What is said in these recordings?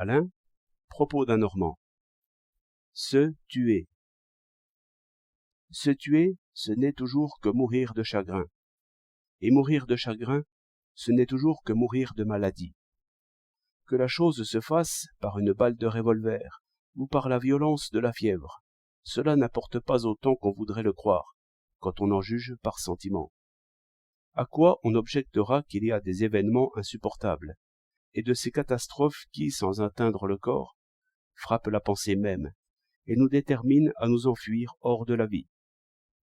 Alain, propos d'un Normand. Se tuer. Se tuer, ce n'est toujours que mourir de chagrin. Et mourir de chagrin, ce n'est toujours que mourir de maladie. Que la chose se fasse par une balle de revolver ou par la violence de la fièvre, cela n'importe pas autant qu'on voudrait le croire, quand on en juge par sentiment. À quoi on objectera qu'il y a des événements insupportables, et de ces catastrophes qui, sans atteindre le corps, frappent la pensée même, et nous déterminent à nous enfuir hors de la vie.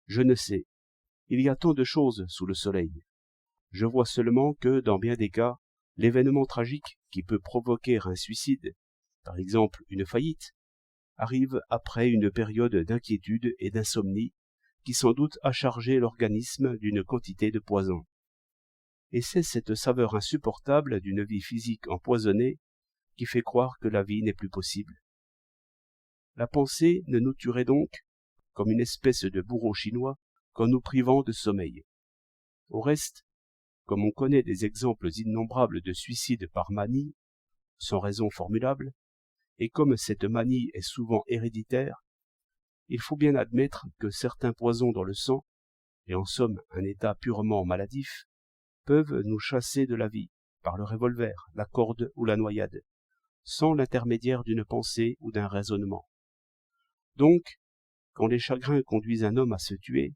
Je ne sais, il y a tant de choses sous le soleil. Je vois seulement que, dans bien des cas, l'événement tragique qui peut provoquer un suicide, par exemple une faillite, arrive après une période d'inquiétude et d'insomnie qui sans doute a chargé l'organisme d'une quantité de poison. Et c'est cette saveur insupportable d'une vie physique empoisonnée qui fait croire que la vie n'est plus possible. La pensée ne nous tuerait donc, comme une espèce de bourreau chinois, qu'en nous privant de sommeil. Au reste, comme on connaît des exemples innombrables de suicides par manie, sans raison formulable, et comme cette manie est souvent héréditaire, il faut bien admettre que certains poisons dans le sang, et en somme un état purement maladif, peuvent nous chasser de la vie, par le revolver, la corde ou la noyade, sans l'intermédiaire d'une pensée ou d'un raisonnement. Donc, quand les chagrins conduisent un homme à se tuer,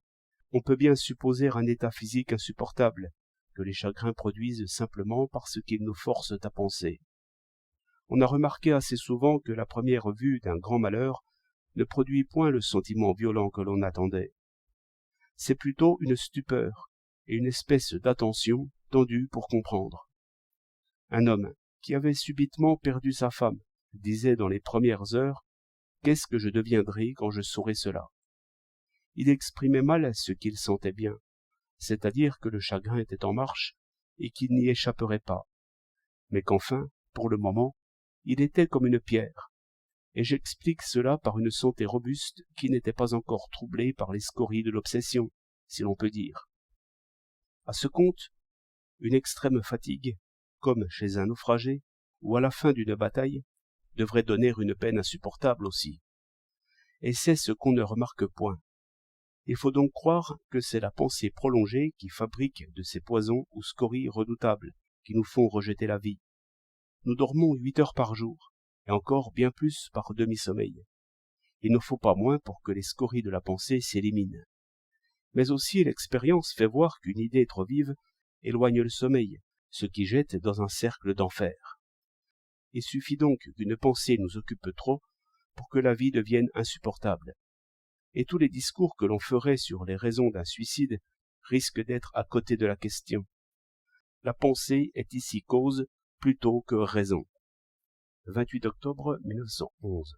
on peut bien supposer un état physique insupportable, que les chagrins produisent simplement parce qu'ils nous forcent à penser. On a remarqué assez souvent que la première vue d'un grand malheur ne produit point le sentiment violent que l'on attendait. C'est plutôt une stupeur et une espèce d'attention tendue pour comprendre. Un homme qui avait subitement perdu sa femme disait dans les premières heures « Qu'est-ce que je deviendrai quand je saurai cela ?» Il exprimait mal ce qu'il sentait bien, c'est-à-dire que le chagrin était en marche et qu'il n'y échapperait pas, mais qu'enfin, pour le moment, il était comme une pierre, et j'explique cela par une santé robuste qui n'était pas encore troublée par les scories de l'obsession, si l'on peut dire. À ce compte, une extrême fatigue, comme chez un naufragé, ou à la fin d'une bataille, devrait donner une peine insupportable aussi. Et c'est ce qu'on ne remarque point. Il faut donc croire que c'est la pensée prolongée qui fabrique de ces poisons ou scories redoutables qui nous font rejeter la vie. Nous dormons 8 heures par jour, et encore bien plus par demi-sommeil. Il ne faut pas moins pour que les scories de la pensée s'éliminent. Mais aussi l'expérience fait voir qu'une idée trop vive éloigne le sommeil, ce qui jette dans un cercle d'enfer. Il suffit donc qu'une pensée nous occupe trop pour que la vie devienne insupportable. Et tous les discours que l'on ferait sur les raisons d'un suicide risquent d'être à côté de la question. La pensée est ici cause plutôt que raison. 28 octobre 1911.